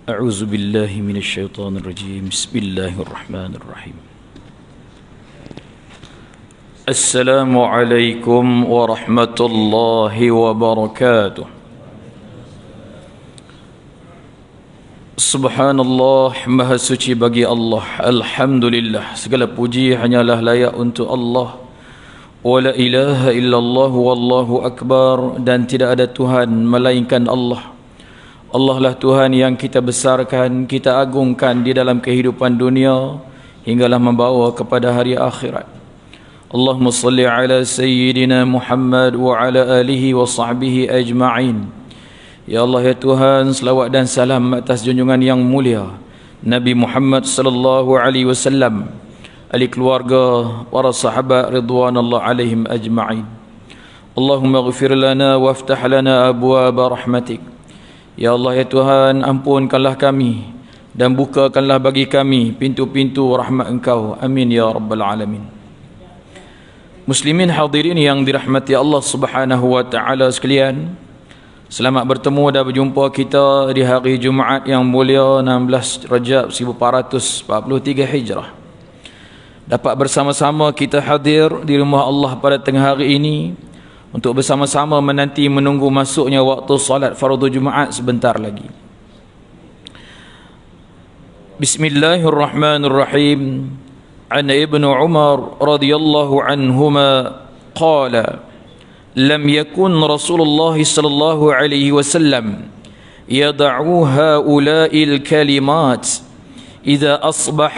أعوذ بالله من الشيطان الرجيم بسم الله الرحمن الرحيم السلام عليكم ورحمة الله وبركاته Subhanallah, Maha Suci bagi Allah. Alhamdulillah, segala puji hanyalah layak untuk Allah. Wa la ilaha illallah wallahu akbar. Dan tidak ada Tuhan melainkan Allah. Allah lah Tuhan yang kita besarkan, kita agungkan di dalam kehidupan dunia hinggalah membawa kepada hari akhirat. Allahumma salli ala Sayyidina Muhammad wa ala alihi wa sahbihi ajma'in. Ya Allah ya Tuhan, selawat dan salam atas junjungan yang mulia Nabi Muhammad sallallahu alaihi wasallam, ahli keluarga, para sahabat ridwanallah alaihim ajma'in. Allahumma ighfir lana waftah lana abwaab rahmatik. Ya Allah ya Tuhan, ampunkanlah kami dan bukakanlah bagi kami pintu-pintu rahmat Engkau. Amin ya rabbal alamin. Muslimin hadirin yang dirahmati Allah Subhanahu wa taala sekalian, selamat bertemu dan berjumpa kita di hari Jumaat yang mulia 16 Rajab 1443 Hijrah. Dapat bersama-sama kita hadir di rumah Allah pada tengah hari ini untuk bersama-sama menanti menunggu masuknya waktu salat fardu Jumaat sebentar lagi. Bismillahirrahmanirrahim. An Ibnu Umar radhiyallahu anhuma qala لم يكن رسول الله صلى الله عليه وسلم يدع هؤلاء الكلمات إذا أصبح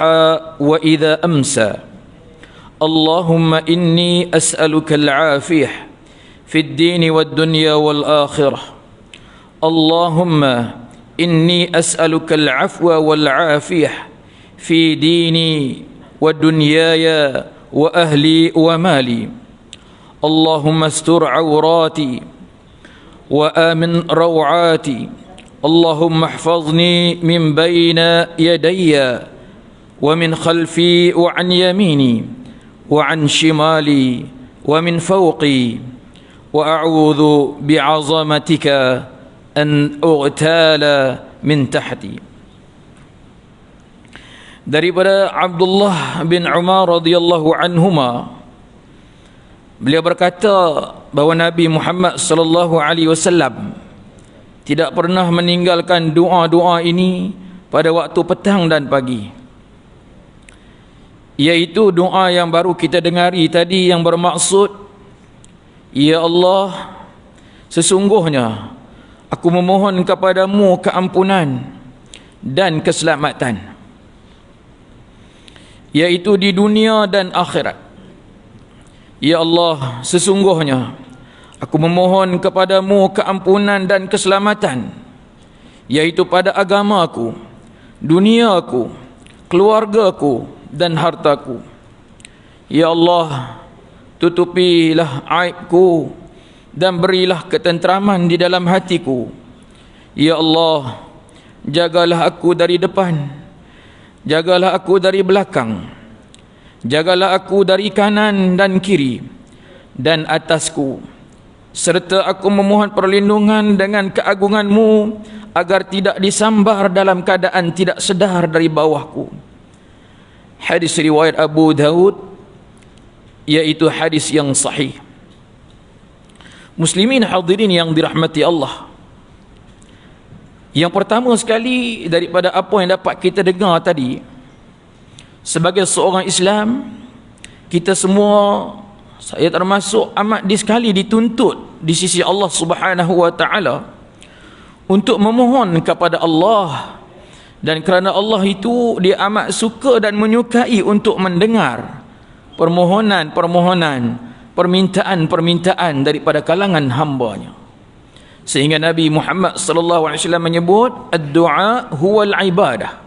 وإذا أمسى اللهم إني أسألك العافية في الدين والدنيا والآخرة اللهم إني أسألك العفو والعافية في ديني ودنياي وأهلي ومالي اللهم استر عوراتي وآمن روعاتي اللهم احفظني من بين يدي ومن خلفي وعن يميني وعن شمالي ومن فوقي وأعوذ بعظمتك أن أغتال من تحتي. Daripada Abdullah bin Umar radhiyallahu anhuma, beliau berkata bahawa Nabi Muhammad sallallahu alaihi wasallam tidak pernah meninggalkan doa-doa ini pada waktu petang dan pagi, iaitu doa yang baru kita dengari tadi yang bermaksud, ya Allah, sesungguhnya aku memohon kepadamu keampunan dan keselamatan, iaitu di dunia dan akhirat. Ya Allah, sesungguhnya aku memohon kepadamu keampunan dan keselamatan, yaitu pada agamaku, duniaku, keluargaku dan hartaku. Ya Allah, tutupilah aibku dan berilah ketenteraman di dalam hatiku. Ya Allah, jagalah aku dari depan, jagalah aku dari belakang, jagalah aku dari kanan dan kiri dan atasku, serta aku memohon perlindungan dengan keagunganmu agar tidak disambar dalam keadaan tidak sedar dari bawahku. Hadis riwayat Abu Daud, iaitu hadis yang sahih. Muslimin hadirin yang dirahmati Allah, yang pertama sekali daripada apa yang dapat kita dengar tadi, sebagai seorang Islam, kita semua, saya termasuk, amat sekali dituntut di sisi Allah Subhanahu wa taala untuk memohon kepada Allah, dan kerana Allah itu dia amat suka dan menyukai untuk mendengar permohonan-permohonan, permintaan-permintaan daripada kalangan hamba-Nya. Sehingga Nabi Muhammad sallallahu alaihi wasallam menyebut ad-du'a huwal ibadah.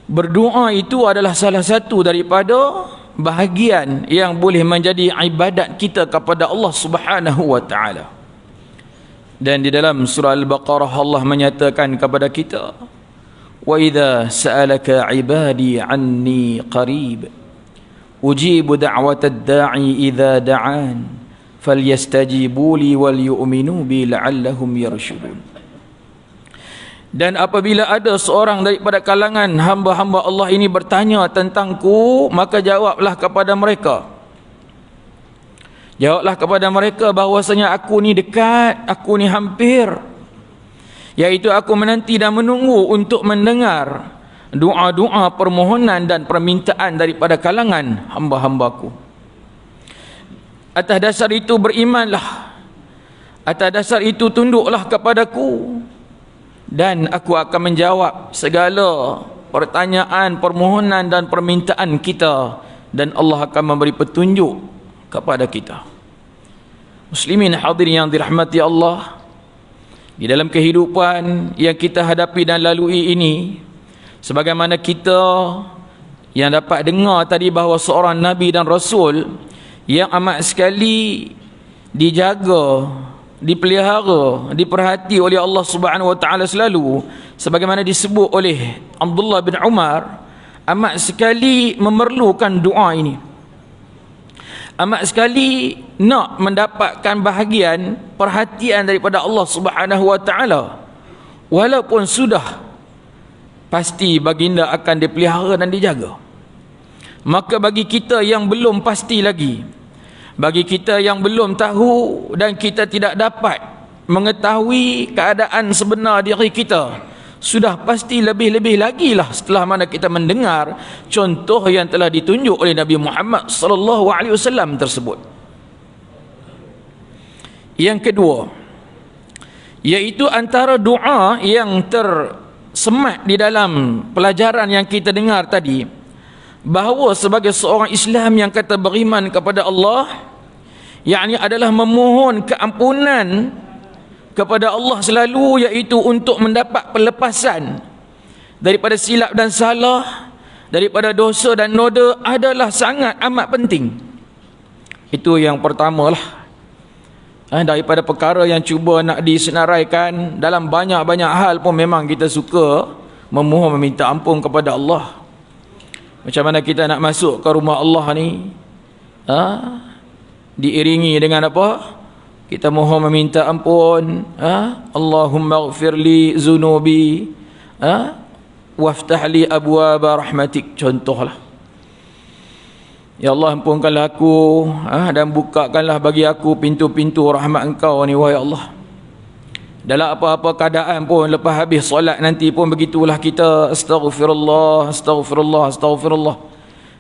Berdoa itu adalah salah satu daripada bahagian yang boleh menjadi ibadat kita kepada Allah Subhanahu wa taala. Dan di dalam surah Al-Baqarah Allah menyatakan kepada kita, wa idza sa'alaka 'ibadi 'anni qarib ujibu da'watad da'i idza da'an falyastajibu li wal yu'minu bi la'allahum yarshudun. Dan apabila ada seorang daripada kalangan hamba-hamba Allah ini bertanya tentangku, maka jawablah kepada mereka. Jawablah kepada mereka bahwasanya aku ni dekat, aku ni hampir. Iaitu aku menanti dan menunggu untuk mendengar doa-doa permohonan dan permintaan daripada kalangan hamba-hambaku. Atas dasar itu berimanlah. Atas dasar itu tunduklah kepadaku. Dan aku akan menjawab segala pertanyaan, permohonan dan permintaan kita. Dan Allah akan memberi petunjuk kepada kita. Muslimin hadirin yang dirahmati Allah, di dalam kehidupan yang kita hadapi dan lalui ini, sebagaimana kita yang dapat dengar tadi bahawa seorang Nabi dan Rasul yang amat sekali dijaga, dipelihara, diperhati oleh Allah Subhanahu wa taala selalu, sebagaimana disebut oleh Abdullah bin Umar, amat sekali memerlukan doa ini. Amat sekali nak mendapatkan bahagian perhatian daripada Allah Subhanahu wa taala. Walaupun sudah pasti baginda akan dipelihara dan dijaga. Maka bagi kita yang belum pasti lagi, bagi kita yang belum tahu dan kita tidak dapat mengetahui keadaan sebenar diri kita, sudah pasti lebih-lebih lagi lah setelah mana kita mendengar contoh yang telah ditunjuk oleh Nabi Muhammad sallallahu alaihi wasallam tersebut. Yang kedua, iaitu antara doa yang tersemat di dalam pelajaran yang kita dengar tadi, bahawa sebagai seorang Islam yang kata beriman kepada Allah, yakni adalah memohon keampunan kepada Allah selalu, iaitu untuk mendapat pelepasan daripada silap dan salah, daripada dosa dan noda, adalah sangat amat penting. Itu yang pertamalah. Daripada perkara yang cuba nak disenaraikan dalam banyak-banyak hal pun memang kita suka memohon meminta ampun kepada Allah. Macam mana kita nak masuk ke rumah Allah ni, diiringi dengan apa? Kita mohon meminta ampun, Allahumma ighfirli zunubi, waftah li abwaaba rahmatik, contohlah. Ya Allah, ampunkanlah aku, dan bukakanlah bagi aku pintu-pintu rahmat Engkau ni, wahai Allah. Dalam apa-apa keadaan pun, lepas habis solat nanti pun begitulah kita, astaghfirullah, astaghfirullah, astaghfirullah.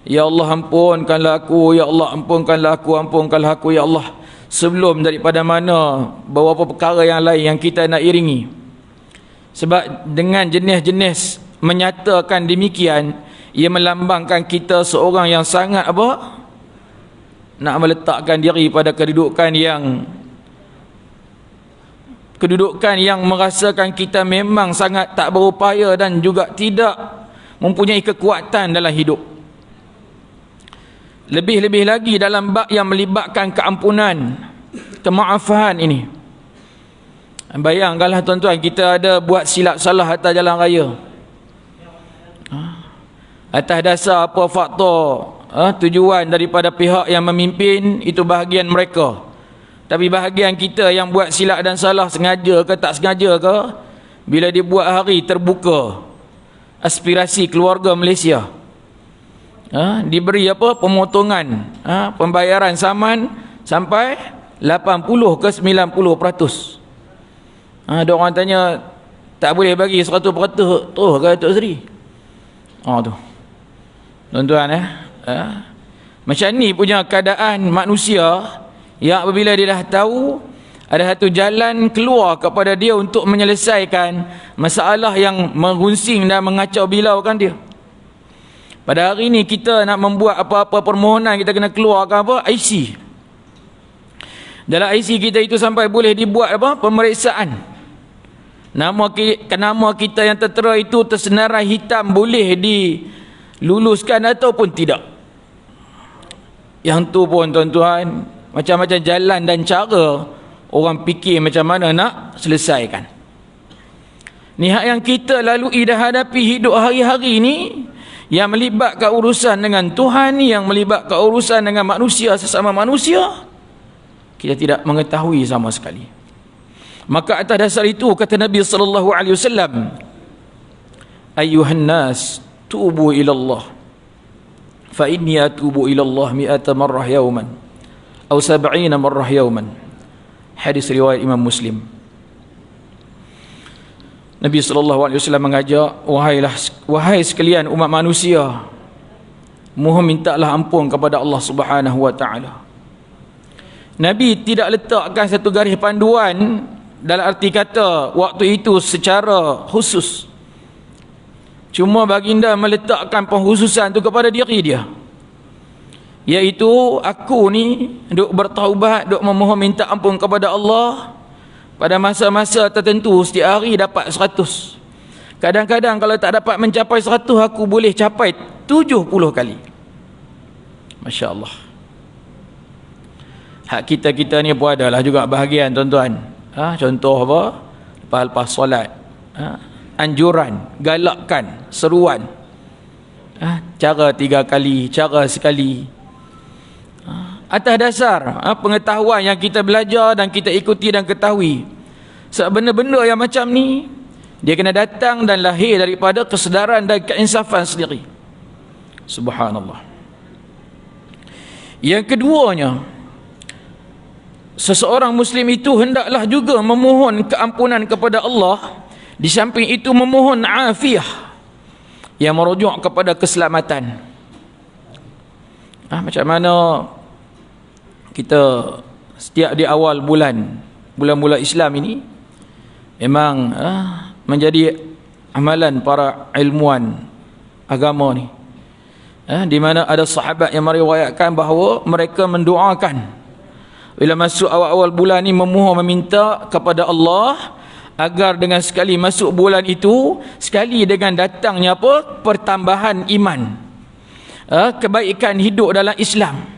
Ya Allah, ampunkanlah aku, ya Allah, ampunkanlah aku, ampunkanlah aku, ya Allah. Sebelum daripada mana beberapa perkara yang lain yang kita nak iringi. Sebab dengan jenis-jenis menyatakan demikian, ia melambangkan kita seorang yang sangat apa? Nak meletakkan diri pada kedudukan yang merasakan kita memang sangat tak berupaya dan juga tidak mempunyai kekuatan dalam hidup. Lebih-lebih lagi dalam bab yang melibatkan keampunan, kemaafan ini. Bayangkanlah tuan-tuan, kita ada buat silap salah atas jalan raya. Atas dasar apa faktor, tujuan daripada pihak yang memimpin, itu bahagian mereka. Tapi bahagian kita yang buat silap dan salah, sengaja ke tak sengaja ke, bila dibuat hari terbuka aspirasi keluarga Malaysia, diberi apa? Pemotongan, pembayaran saman sampai 80 ke 90%. Ada orang tanya, tak boleh bagi 100% terus ke Tok Seri? Tu tuan-tuan, macam ni punya keadaan manusia, yang apabila dia dah tahu ada satu jalan keluar kepada dia untuk menyelesaikan masalah yang menggunsing dan mengacau bilaukan dia. Pada hari ni kita nak membuat apa-apa permohonan, kita kena keluarkan apa? IC. Dalam IC kita itu sampai boleh dibuat apa? Pemeriksaan. Nama kita yang tertera itu tersenarai hitam, boleh diluluskan ataupun tidak. Yang tu pun tuan-tuan, macam-macam jalan dan cara orang fikir macam mana nak selesaikan. Ni hak yang kita lalui dah hadapi hidup hari-hari ni, yang melibatkan urusan dengan Tuhan, yang melibatkan urusan dengan manusia, sesama manusia, kita tidak mengetahui sama sekali. Maka atas dasar itu kata Nabi sallallahu alaihi wasallam, ayyuhan nas tubu ila Allah fa inni atubu ila Allah 100 marrah yawman atau 70 marrah yawman. Hadis riwayat Imam Muslim. Nabi sallallahu alaihi wasallam mengajak, wahai sekalian umat manusia, mohon mintalah ampun kepada Allah Subhanahu wa taala. Nabi tidak letakkan satu garis panduan dalam arti kata waktu itu secara khusus. Cuma baginda meletakkan pengkhususan itu kepada diri dia, iaitu aku ni duk bertaubat, duk memohon minta ampun kepada Allah pada masa-masa tertentu. Setiap hari dapat 100. Kadang-kadang kalau tak dapat mencapai 100, aku boleh capai 70 kali. Masya Allah. Hak kita ni pun adalah juga bahagian tuan-tuan. Contoh apa? Lepas solat, anjuran, galakkan, seruan, cara 3 kali, cara sekali, atas dasar pengetahuan yang kita belajar dan kita ikuti dan ketahui. Sebab benda-benda yang macam ni dia kena datang dan lahir daripada kesedaran dan keinsafan sendiri. Subhanallah. Yang keduanya, seseorang Muslim itu hendaklah juga memohon keampunan kepada Allah. Di samping itu memohon afiah yang merujuk kepada keselamatan. Macam mana kita setiap di awal bulan-bulan Islam ini memang menjadi amalan para ilmuwan agama ni, di mana ada sahabat yang meriwayatkan bahawa mereka mendoakan bila masuk awal-awal bulan ni, memohon meminta kepada Allah agar dengan sekali masuk bulan itu, sekali dengan datangnya pertambahan iman, kebaikan hidup dalam Islam,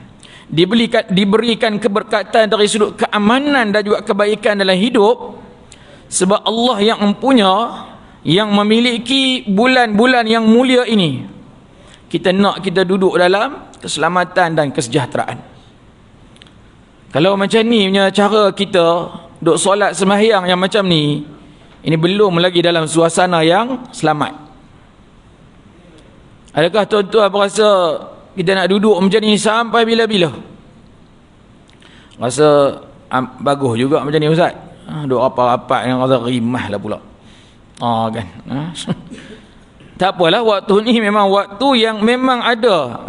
diberikan keberkatan dari sudut keamanan dan juga kebaikan dalam hidup. Sebab Allah yang yang memiliki bulan-bulan yang mulia ini, kita nak kita duduk dalam keselamatan dan kesejahteraan. Kalau macam ni punya cara kita duk solat sembahyang yang macam ni, ini belum lagi dalam suasana yang selamat. Adakah tuan-tuan berasa kita nak duduk macam ni sampai bila-bila? Rasa bagus juga macam ni Ustaz. Duk rapat-rapat yang rasa rimah lah pula. Kan. Tak apalah, waktu ni memang waktu yang memang ada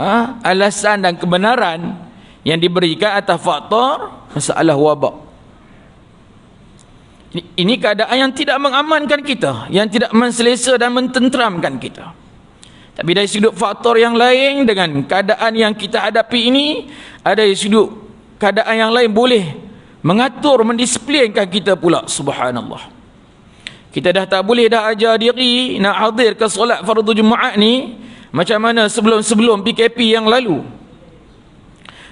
alasan dan kebenaran yang diberikan atas faktor masalah wabak. Ini keadaan yang tidak mengamankan kita, yang tidak menselesa dan mententeramkan kita. Tapi dari sudut faktor yang lain, dengan keadaan yang kita hadapi ini, ada dari sudut keadaan yang lain boleh mengatur, mendisiplinkan kita pula. Subhanallah. Kita dah tak boleh dah ajar diri nak hadir ke solat fardu Jumaat ni macam mana sebelum-sebelum PKP yang lalu.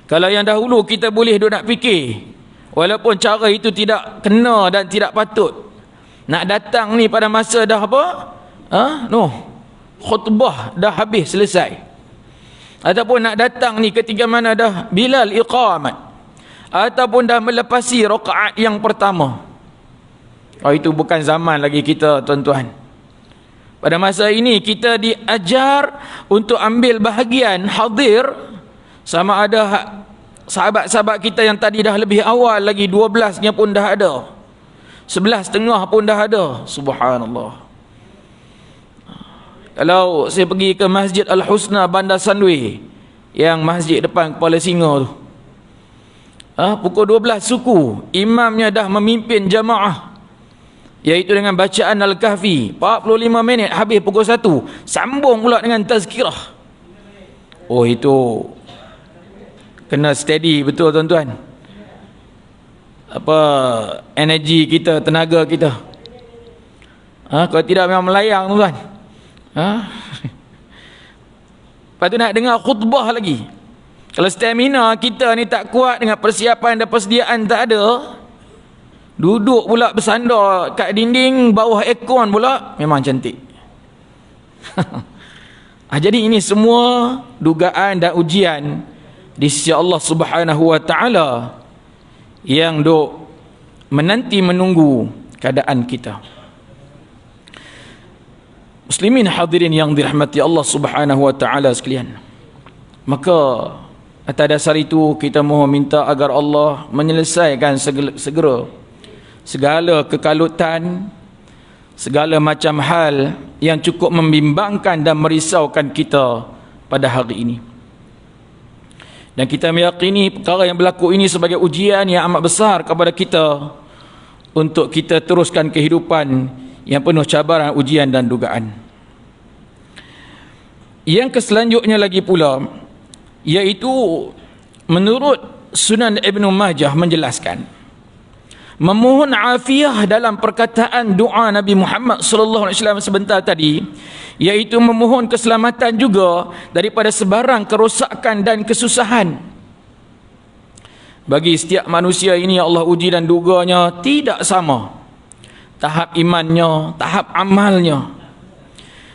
Kalau yang dahulu kita boleh duk nak fikir, walaupun cara itu tidak kena dan tidak patut, nak datang ni pada masa dah khutbah dah habis selesai, ataupun nak datang ni ketika mana dah bilal iqamat, ataupun dah melepasi rakaat yang pertama. Itu bukan zaman lagi kita, tuan-tuan. Pada masa ini kita diajar untuk ambil bahagian hadir, sama ada sahabat-sahabat kita yang tadi dah lebih awal lagi, 12-nya pun dah ada, 11.30 pun dah ada. Subhanallah. Kalau saya pergi ke Masjid Al-Husna Bandar Sunway, yang masjid depan Kepala Singa tu, pukul 12 suku, imamnya dah memimpin jamaah, iaitu dengan bacaan Al-Kahfi 45 minit, habis pukul 1, sambung pula dengan tazkirah. Itu kena steady betul, tuan-tuan. Energi kita, tenaga kita. Kalau tidak memang melayang, tuan-tuan. Lepas tu nak dengar khutbah lagi. Kalau stamina kita ni tak kuat, dengan persiapan dan persediaan tak ada, duduk pula bersandar kat dinding bawah aircon pula, memang cantik. Jadi ini semua dugaan dan ujian di sisi Allah Subhanahu wa taala yang menanti menunggu keadaan kita. Muslimin hadirin yang dirahmati Allah Subhanahu wa taala sekalian. Maka atas dasar itu kita mohon minta agar Allah menyelesaikan segera segala kekalutan, segala macam hal yang cukup membimbangkan dan merisaukan kita pada hari ini. Dan kita meyakini perkara yang berlaku ini sebagai ujian yang amat besar kepada kita untuk kita teruskan kehidupan yang penuh cabaran, ujian dan dugaan. Yang keselanjutnya lagi pula, iaitu menurut Sunan Ibn Majah menjelaskan, memohon afiah dalam perkataan doa Nabi Muhammad sallallahu alaihi wasallam sebentar tadi, iaitu memohon keselamatan juga daripada sebarang kerosakan dan kesusahan. Bagi setiap manusia ini Allah uji dan duganya tidak sama tahap imannya, tahap amalnya.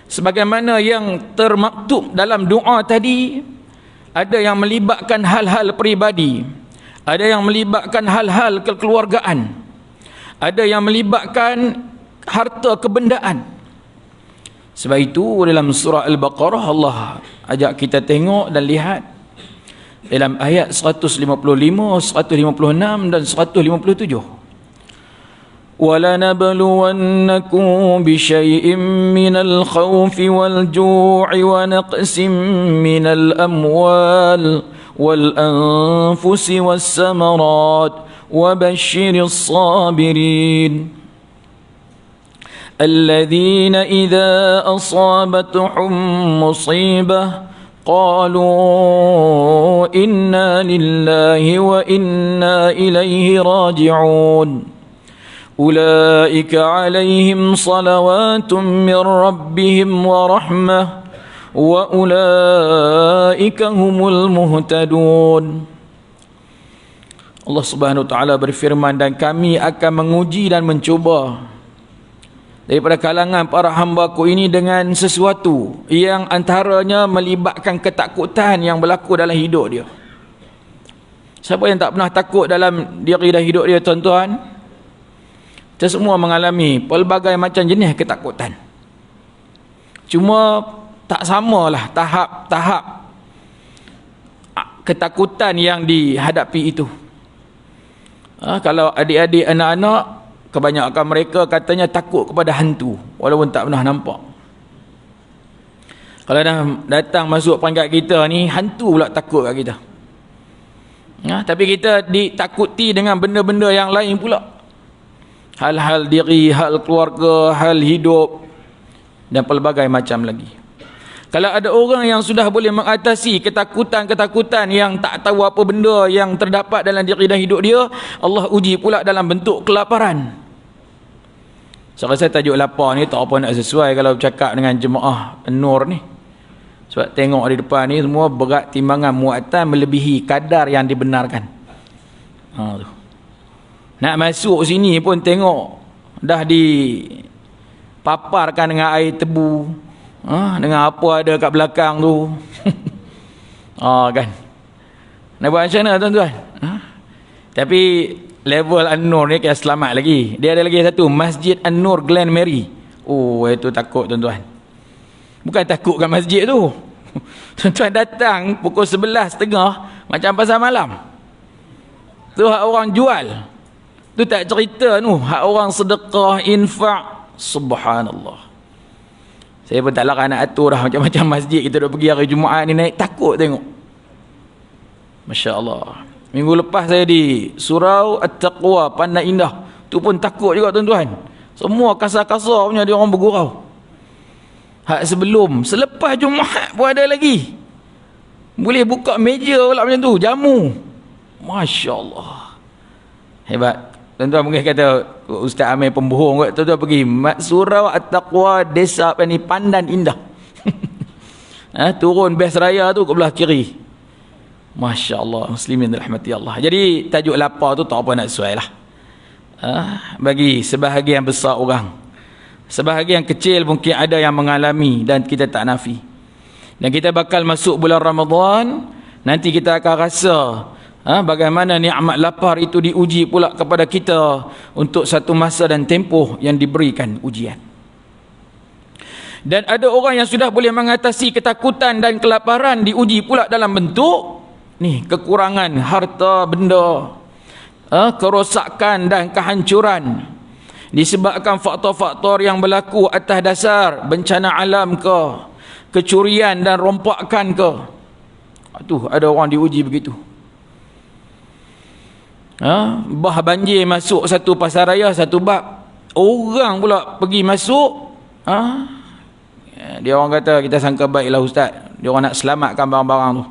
Sebagaimana yang termaktub dalam doa tadi, ada yang melibatkan hal-hal peribadi, ada yang melibatkan hal-hal kekeluargaan, ada yang melibatkan harta kebendaan. Sebab itu dalam surah Al-Baqarah Allah ajak kita tengok dan lihat dalam ayat 155, 156 dan 157. وَلَنَبْلُوَنَّكُمْ بِشَيْءٍ مِّنَ الْخَوْفِ وَالْجُوعِ وَنَقْصٍ مِّنَ الْأَمْوَالِ وَالْأَنفُسِ وَالثَّمَرَاتِ وَبَشِّرِ الصَّابِرِينَ الَّذِينَ إِذَا أَصَابَتْهُم مُّصِيبَةٌ قَالُوا إِنَّا لِلَّهِ وَإِنَّا إِلَيْهِ رَاجِعُونَ أولئك عليهم صلوات من ربهم ورحمة وأولئك هم المهتدون. Allah Subhanahu wa taala berfirman, dan kami akan menguji dan mencuba daripada kalangan para hamba-Ku ini dengan sesuatu yang antaranya melibatkan ketakutan yang berlaku dalam hidup dia. Siapa yang tak pernah takut dalam diri dan hidup dia, tuan-tuan? Kita semua mengalami pelbagai macam jenis ketakutan. Cuma tak samalah tahap-tahap ketakutan yang dihadapi itu. Kalau adik-adik, anak-anak, kebanyakan mereka katanya takut kepada hantu walaupun tak pernah nampak. Kalau dah datang masuk peringkat kita ni, hantu pula takut kat kita. Tapi kita ditakuti dengan benda-benda yang lain pula. Hal-hal diri, hal keluarga, hal hidup dan pelbagai macam lagi. Kalau ada orang yang sudah boleh mengatasi ketakutan-ketakutan yang tak tahu apa benda yang terdapat dalam diri dan hidup dia, Allah uji pula dalam bentuk kelaparan. Saya rasa tajuk lapar ni tak apa nak sesuai kalau bercakap dengan jemaah An-Nur ni. Sebab tengok di depan ni semua berat timbangan muatan melebihi kadar yang dibenarkan. Tu. Nak masuk sini pun tengok dah dipaparkan dengan air tebu, dengan apa ada kat belakang tu. Kan. Nak buat macam mana, tuan-tuan? Tapi level An-Nur ni kaya selamat lagi. Dia ada lagi satu, Masjid An-Nur Glen Mary. Itu takut, tuan-tuan. Bukan takut kat masjid tu. Tuan-tuan datang pukul 11.30 macam pasar malam. Tu hak orang jual. Tu tak cerita tu, hak orang sedekah, infak. Subhanallah. Saya pun tak larang nak atur dah macam-macam masjid kita dah pergi hari Jumaat ni naik, takut tengok. Masya Allah. Minggu lepas saya di Surau At-Taqwa, Pandai Indah. Tu pun takut juga, tuan-tuan. Semua kasar-kasar punya dia orang bergurau. Hak selepas Jumaat pun ada lagi. Boleh buka meja pula macam tu, jamu. Masya Allah. Hebat. Tuan-tuan mungkin kata Ustaz Amir pembohong kot. Tuan-tuan pergi Surau At-Taqwa, Desa ni Pandan Indah. Turun bes raya tu ke belah kiri. Masya Allah, muslimin rahmati Allah. Jadi tajuk lapar tu tak apa nak sesuai lah. Bagi sebahagian besar orang. Sebahagian kecil mungkin ada yang mengalami dan kita tak nafi. Dan kita bakal masuk bulan Ramadan, nanti kita akan rasa Bagaimana nikmat lapar itu diuji pula kepada kita untuk satu masa dan tempoh yang diberikan ujian. Dan ada orang yang sudah boleh mengatasi ketakutan dan kelaparan diuji pula dalam bentuk kekurangan harta benda, kerosakan dan kehancuran disebabkan faktor-faktor yang berlaku atas dasar bencana alam ke, kecurian dan rompakan ke. Ada orang diuji begitu. Bah banjir masuk satu pasaraya, satu bab, orang pula pergi masuk. Dia orang kata, kita sangka baiklah ustaz, dia orang nak selamatkan barang-barang tu.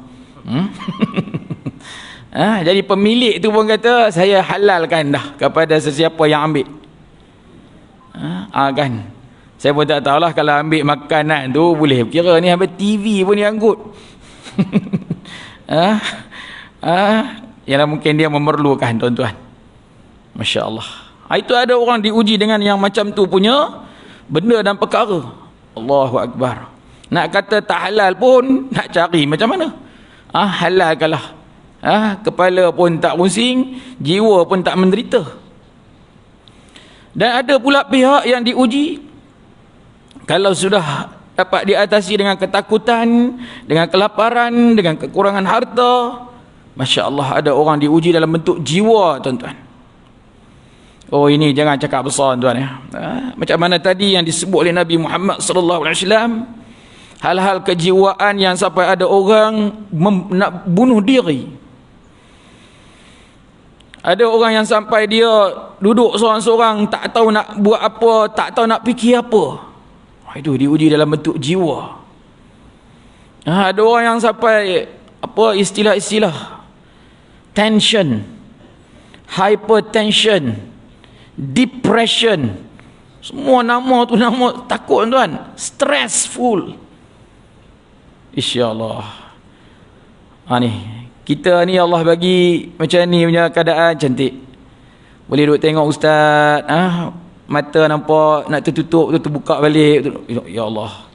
Jadi pemilik tu pun kata, saya halalkan dah kepada sesiapa yang ambil. Kan, saya pun tak tahulah kalau ambil makanan tu boleh kira ni sampai TV pun dia angkut. Ialah mungkin dia memerlukan, tuan-tuan. Masya Allah. Itu ada orang diuji dengan yang macam tu punya benda dan perkara. Allahu Akbar. Nak kata tak halal pun nak cari macam mana? Halalkanlah. Kepala pun tak pusing, jiwa pun tak menderita. Dan ada pula pihak yang diuji kalau sudah dapat diatasi dengan ketakutan, dengan kelaparan, dengan kekurangan harta. Masya Allah, ada orang diuji dalam bentuk jiwa, tuan-tuan. Ini jangan cakap besar, tuan ya. Macam mana tadi yang disebut oleh Nabi Muhammad sallallahu alaihi wasallam, hal-hal kejiwaan yang sampai ada orang nak bunuh diri. Ada orang yang sampai dia duduk seorang-seorang, tak tahu nak buat apa, tak tahu nak fikir apa. Itu diuji dalam bentuk jiwa. Ada orang yang sampai istilah-istilah tension, hypertension, depression, semua nama tu nama takut, tuan. Stressful. InsyaAllah. Kita ni Allah bagi macam ni punya keadaan cantik. Boleh duduk tengok ustaz, mata nampak nak tertutup tu terbuka balik. Ya Allah.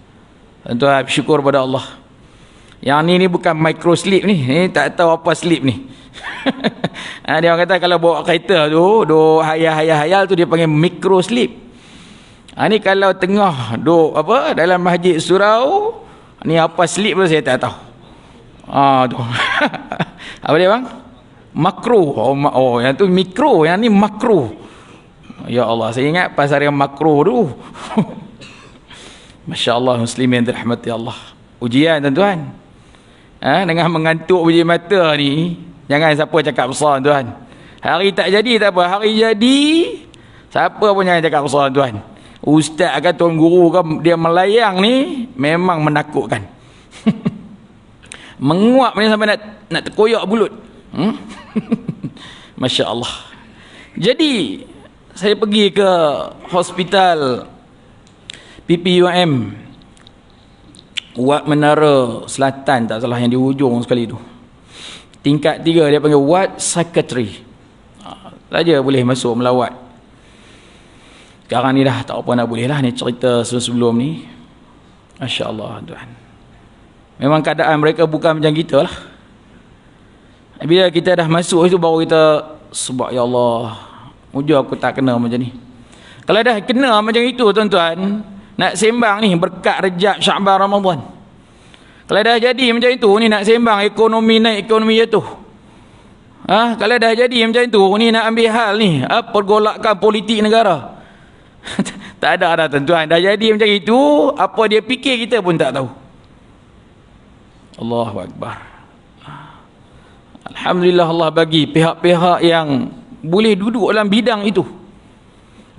Tuan-tuan, bersyukur pada Allah. Yang ni bukan micro sleep ni. Tak tahu apa sleep ni. Dia orang kata kalau bawa kereta tu duk hayal-hayal tu dia panggil micro sleep. Ni kalau tengah duk dalam masjid surau, ni apa sleep tu saya tak tahu. Tu. Apa dia bang? Makro. Yang tu mikro, yang ni makro. Ya Allah, saya ingat pasal yang makro tu. Masya Allah, muslimin dirahmati Allah. Ujian, tuan-tuan. Dengan mengantuk biji mata ni, jangan siapa cakap besar, tuan. Hari tak jadi tak apa, hari jadi siapa pun jangan cakap besar, tuan. Ustaz ke tuan guru ke dia melayang ni memang menakutkan. Menguap ni sampai nak terkoyak mulut. Masya Allah. Jadi saya pergi ke hospital PPUM Wad Menara Selatan, tak salah, yang di hujung sekali tu. Tingkat 3 dia panggil Ward Secretary. Saja boleh masuk melawat. Sekarang ni dah tak apa nak boleh lah, ni cerita sebelum ni. Masya Allah, tuan. Memang keadaan mereka bukan macam kita lah. Bila kita dah masuk itu baru kita subak, ya Allah, mujur aku tak kena macam ni. Kalau dah kena macam itu, tuan-tuan, nak sembang ni berkat Rejab, Sya'ban, Ramadan. Kalau dah jadi macam itu ni nak sembang ekonomi naik, ekonomi jatuh. Kalau dah jadi macam itu ni nak ambil hal ni, pergolakan politik negara. Tak ada dah, tuan-tuan. Dah jadi macam itu, apa dia fikir kita pun tak tahu. Allahu Akbar. Alhamdulillah, Allah bagi pihak-pihak yang boleh duduk dalam bidang itu,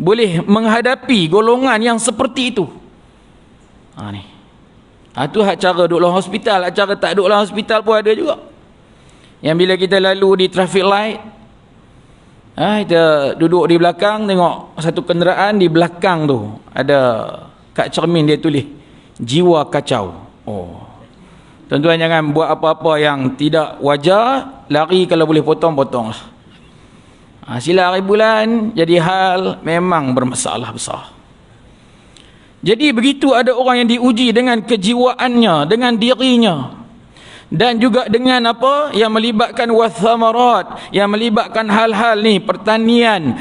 boleh menghadapi golongan yang seperti itu. Ni. Tu hak cara duduk dalam hospital, hak cara tak duduk dalam hospital pun ada juga. Yang bila kita lalu di traffic light, kita duduk di belakang, tengok satu kenderaan di belakang tu ada kat cermin dia tulis jiwa kacau. Tuan-tuan jangan buat apa-apa yang tidak wajar, lari kalau boleh potong-potong lah. Sila hari bulan jadi hal memang bermasalah besar. Jadi begitu ada orang yang diuji dengan kejiwaannya, dengan dirinya, dan juga dengan apa yang melibatkan wathamarat, yang melibatkan hal-hal ni pertanian,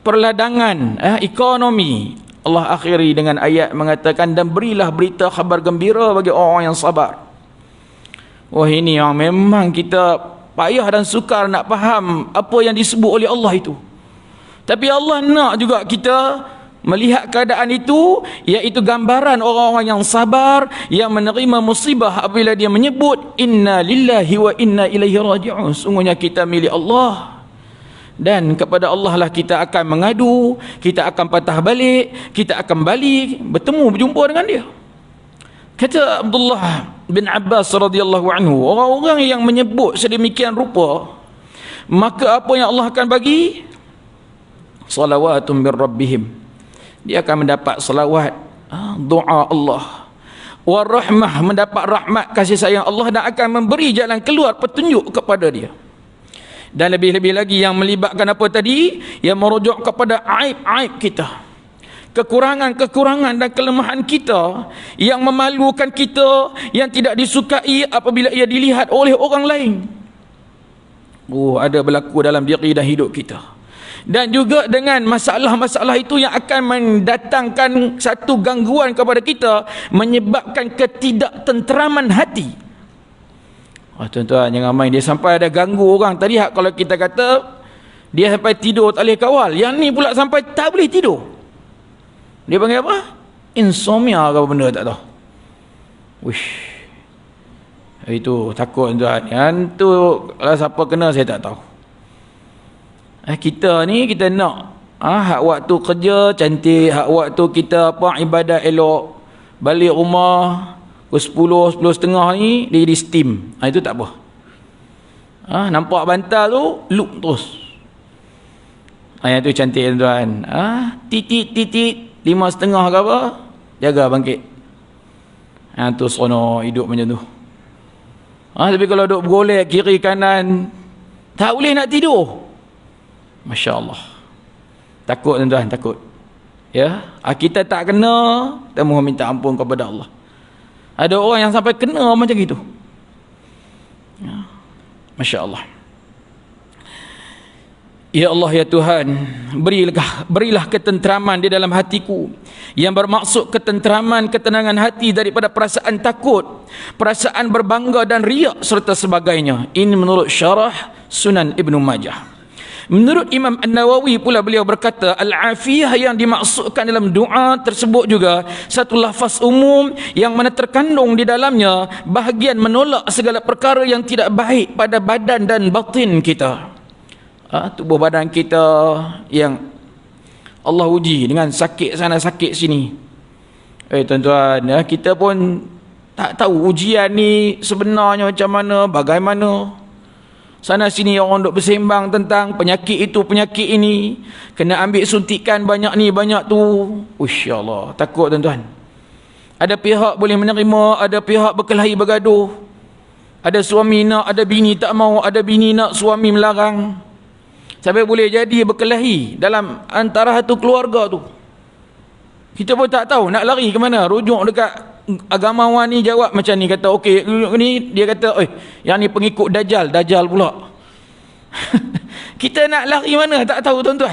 perladangan, ekonomi. Allah akhiri dengan ayat mengatakan, dan berilah berita khabar gembira bagi orang yang sabar. Wah, ini yang memang kita payah dan sukar nak faham apa yang disebut oleh Allah itu. Tapi Allah nak juga kita melihat keadaan itu, iaitu gambaran orang-orang yang sabar, yang menerima musibah apabila dia menyebut inna lillahi wa inna ilaihi raji'un. Sungguhnya kita milik Allah, dan kepada Allah lah kita akan mengadu, kita akan patah balik, kita akan balik bertemu berjumpa dengan dia. Kata Abdullah bin Abbas radhiyallahu anhu, orang-orang yang menyebut sedemikian rupa, maka apa yang Allah akan bagi? Salawatun min rabbihim. Dia akan mendapat salawat, doa Allah, warahmah, mendapat rahmat kasih sayang Allah, dan akan memberi jalan keluar, petunjuk kepada dia. Dan lebih-lebih lagi yang melibatkan apa tadi, yang merujuk kepada aib-aib kita, kekurangan-kekurangan dan kelemahan kita, yang memalukan kita, yang tidak disukai apabila ia dilihat oleh orang lain. Ada berlaku dalam diri dan hidup kita. Dan juga dengan masalah-masalah itu yang akan mendatangkan satu gangguan kepada kita, menyebabkan ketidaktenteraman hati. Tuan-tuan, jangan main. Dia sampai ada ganggu orang. Tadi kalau kita kata dia sampai tidur tak boleh kawal, yang ni pula sampai tak boleh tidur. Dia panggil apa? Insomnia ke apa benda tak tahu. Wish, itu takut tuan. Yang tu kalau siapa kena saya tak tahu. Kita ni kita nak hak waktu kerja cantik, hak waktu kita ibadat elok, balik rumah pukul 10, 10.30 ni dia jadi steam. Itu tak apa. Nampak bantal tu loop terus. Yang tu cantik tuan. Titik 5.30 ke apa, jaga bangkit. Tu seronok hidup macam tu. Tapi kalau duk bergolek kiri kanan, tak boleh nak tidur. Masya Allah. Takut tuan-tuan, takut. Ya, kita tak kena, kita mohon minta ampun kepada Allah. Ada orang yang sampai kena macam itu. Ya. Masya Allah. Ya Allah, ya Tuhan, berilah ketenteraman di dalam hatiku, yang bermaksud ketenteraman, ketenangan hati daripada perasaan takut, perasaan berbangga dan riak serta sebagainya. Ini menurut syarah Sunan Ibnu Majah. Menurut Imam An-Nawawi pula, beliau berkata, al-afiyah yang dimaksudkan dalam doa tersebut juga satu lafaz umum yang mana terkandung di dalamnya bahagian menolak segala perkara yang tidak baik pada badan dan batin kita. Tubuh badan kita yang Allah uji dengan sakit sana sakit sini. Tuan-tuan, kita pun tak tahu ujian ni sebenarnya macam mana, bagaimana. Sana sini orang duk bersembang tentang penyakit itu, penyakit ini, kena ambil suntikan banyak ni, banyak tu. Masya Allah, takut tuan-tuan. Ada pihak boleh menerima, ada pihak berkelahi bergaduh. Ada suami nak, ada bini tak mau, ada bini nak, suami melarang. Sampai boleh jadi berkelahi dalam antara satu keluarga tu. Kita pun tak tahu nak lari ke mana. Rujuk dekat agamawan ni, jawab macam ni, kata okey ni, dia kata yang ni pengikut Dajjal pula. Kita nak lari mana tak tahu tuan-tuan.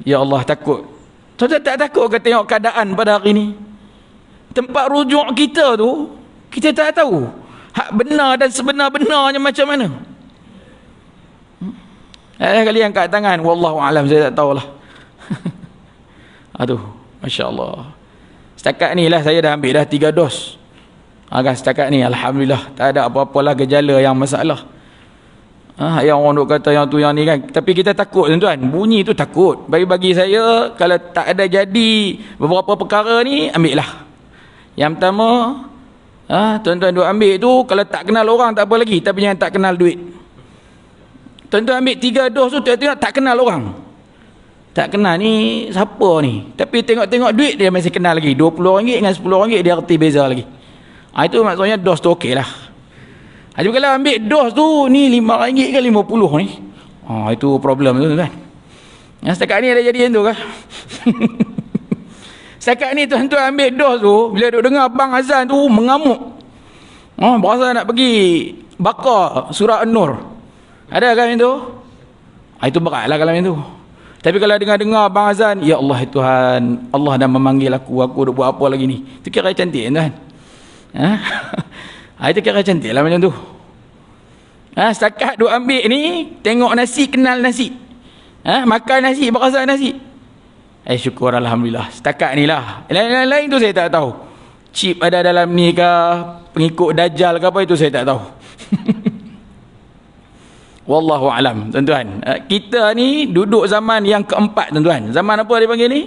Ya Allah, takut. Tuan-tuan tak takut ke tengok keadaan pada hari ni? Tempat rujuk kita tu, kita tak tahu hak benar dan sebenar-benarnya macam mana. Kali angkat tangan, wallahu alam, saya tak tahulah. Aduh, Masya Allah. Setakat ni lah saya dah ambil dah 3 dos. Setakat ni alhamdulillah tak ada apa-apalah gejala yang masalah. Yang orang duk kata yang tu yang ni kan. Tapi kita takut tuan-tuan. Bunyi tu takut. Bagi saya, kalau tak ada jadi beberapa perkara ni, ambil lah. Yang pertama, tuan-tuan duk ambil tu, kalau tak kenal orang tak apa lagi, tapi jangan tak kenal duit. Tuan-tuan ambil 3 dos tu, tengok tak kenal orang. Tak kenal ni siapa ni, tapi tengok-tengok duit dia masih kenal lagi. RM20 dengan RM10 dia reti beza lagi. Itu maksudnya dos tu okey lah. Jadi kalau ambil dos tu ni RM5 ke RM50 ni, itu problem tu kan. Yang setakat ni ada jadi yang tu kan. Setakat ni tuan-tuan ambil dos tu, bila duk dengar abang azan tu mengamuk. Berasa nak pergi bakar surah An-Nur. Ada kan itu? Itu beratlah kalau itu. Tapi kalau dengar-dengar Abang Azan, ya Allah Tuhan, Allah dah memanggil aku duk buat apa lagi ni? Itu kira cantik kan? Itu kira cantik lah macam tu. Setakat duk ambil ni, tengok nasi, kenal nasi. Makan nasi, berasa nasi. Syukur Alhamdulillah. Setakat ni lah. Lain-lain tu saya tak tahu. Chip ada dalam ni ke, pengikut Dajjal ke apa, itu saya tak tahu. Wallahu alam, tuan-tuan. Kita ni duduk zaman yang keempat, tuan-tuan. Zaman apa dia panggil ni?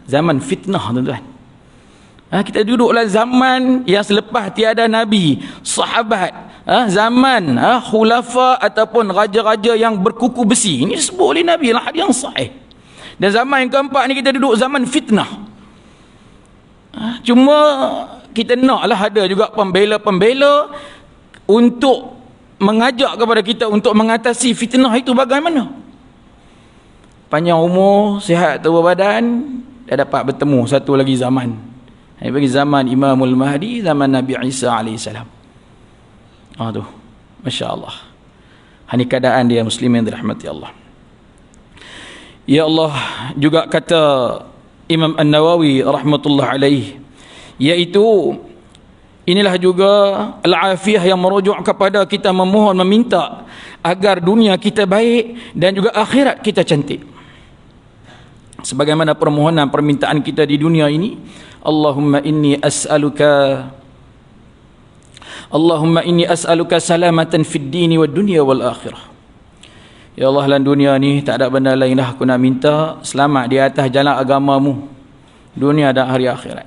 Zaman fitnah, tuan-tuan. Kita duduklah zaman yang selepas tiada nabi, sahabat, zaman khulafa ataupun raja-raja yang berkuku besi. Ini disebut oleh Nabi lah, hadis yang sahih. Dan zaman yang keempat ni kita duduk zaman fitnah. Cuma kita naklah ada juga pembela-pembela untuk mengajak kepada kita untuk mengatasi fitnah itu bagaimana. Panjang umur, sihat tubuh badan, dah dapat bertemu satu lagi zaman. Ini bagi zaman Imamul Mahdi, zaman Nabi Isa AS. Tu, Masya Allah. Ini keadaan dia muslimin dirahmati Allah. Ya Allah, juga kata Imam An-Nawawi rahmatullah alaih, iaitu inilah juga al-afiyah yang merujuk kepada kita memohon, meminta agar dunia kita baik dan juga akhirat kita cantik. Sebagaimana permohonan permintaan kita di dunia ini, Allahumma inni as'aluka salamatan fid dini wad dunya wal akhirah. Ya Allah, dalam dunia ni tak ada benda lain dah aku nak minta selamat di atas jalan agamamu, dunia dan hari akhirat.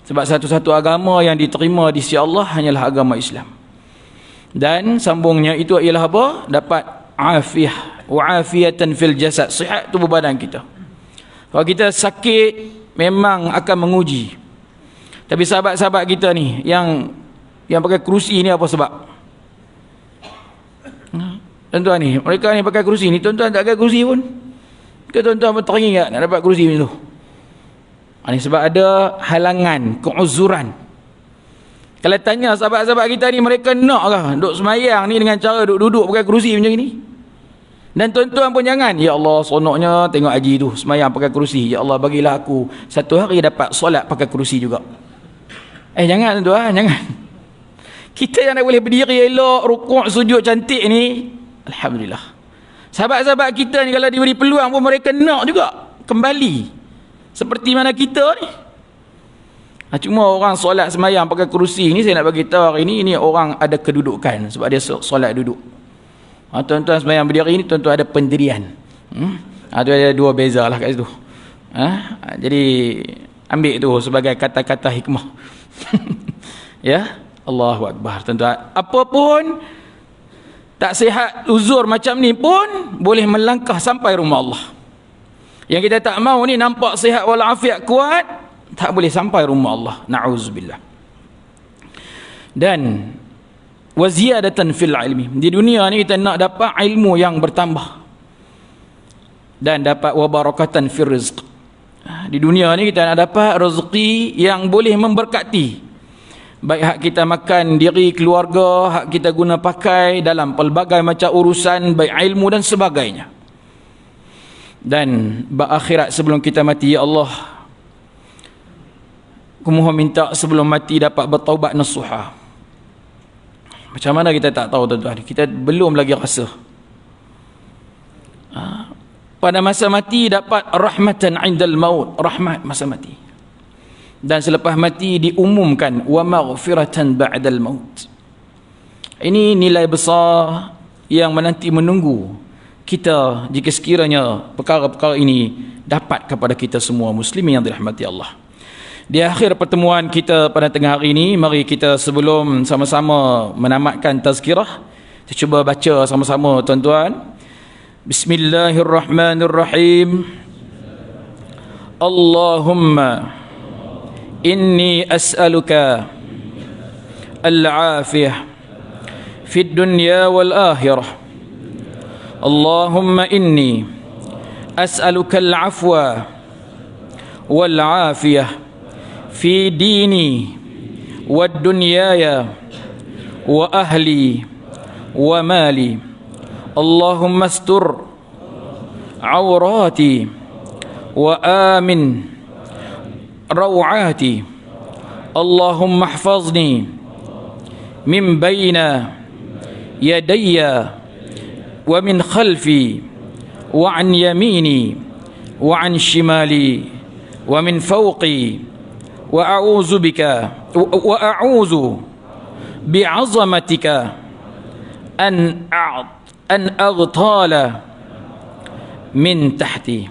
Sebab satu-satu agama yang diterima di sisi Allah hanyalah agama Islam. Dan sambungnya itu ialah apa? Dapat afiyah, wa afiyatan fil jasad, sihat tubuh badan kita. Kalau kita sakit memang akan menguji. Tapi sahabat-sahabat kita ni yang pakai kerusi ni apa sebab? Tuan-tuan ni, mereka ni pakai kerusi ni, tuan-tuan tak pakai kerusi pun. Ke tuan-tuan pun teringat nak dapat kerusi macam tu. Ini sebab ada halangan, keuzuran. Kalau tanya sahabat-sahabat kita ni, mereka nak ke duduk semayang ni dengan cara duduk pakai kerusi macam ni? Dan tuan-tuan pun jangan, ya Allah seronoknya tengok haji tu semayang pakai kerusi, ya Allah bagilah aku satu hari dapat solat pakai kerusi juga. Jangan tuan-tuan, jangan. Kita yang nak boleh berdiri elok, rukuk, sujud cantik ni, alhamdulillah. Sahabat-sahabat kita ni kalau diberi peluang pun mereka nak juga kembali seperti mana kita ni. Cuma orang solat semayang pakai kerusi ni, saya nak bagi tahu hari ni orang ada kedudukan sebab dia solat duduk. Tuan-tuan semayang berdiri ni, tuan-tuan ada pendirian. Ada dua beza lah kat situ. Jadi ambil tu sebagai kata-kata hikmah. Ya, Allahu Akbar. Tuan-tuan, apapun tak sihat uzur macam ni pun boleh melangkah sampai rumah Allah. Yang kita tak mau ni nampak sihat walafiat kuat, tak boleh sampai rumah Allah. Na'udzubillah. Dan waziyadatan fil ilmi. Di dunia ni kita nak dapat ilmu yang bertambah dan dapat wabarakatan fil rizq. Di dunia ni kita nak dapat rezeki yang boleh memberkati, baik hak kita makan diri keluarga, hak kita guna pakai dalam pelbagai macam urusan, baik ilmu dan sebagainya. Dan berakhirat sebelum kita mati, ya Allah, aku mohon minta sebelum mati dapat bertaubat nasuha. Macam mana kita tak tahu tuan-tuan, kita belum lagi rasa. Pada masa mati dapat rahmatan indal maut, rahmat masa mati. Dan selepas mati diumumkan wa maghfiratan ba'dal maut. Ini nilai besar yang menanti menunggu kita jika sekiranya perkara-perkara ini dapat kepada kita semua muslimin yang dirahmati Allah. Di akhir pertemuan kita pada tengah hari ini, mari kita sebelum sama-sama menamatkan tazkirah, kita cuba baca sama-sama tuan-tuan. Bismillahirrahmanirrahim. Allahumma inni as'aluka al-afiyah fid dunya wal akhirah. Allahumma inni as'aluka al-afwa wal afiyah fi dini wa dunyaya wa ahli wa mali. Allahumma astur awrati wa amin rawati. Allahumma ihfazni min bayna yadayya wa min khalfi wa an yamini wa an shimali wa min fawqi wa a'udzu bika wa a'udzu bi'azamatika an aghtala min tahti.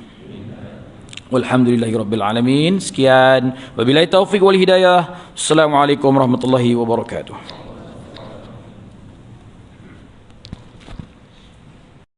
Walhamdulillahi rabbil alamin. Sekian, wabillahi taufiq wal hidayah. Assalamualaikum warahmatullahi wabarakatuh.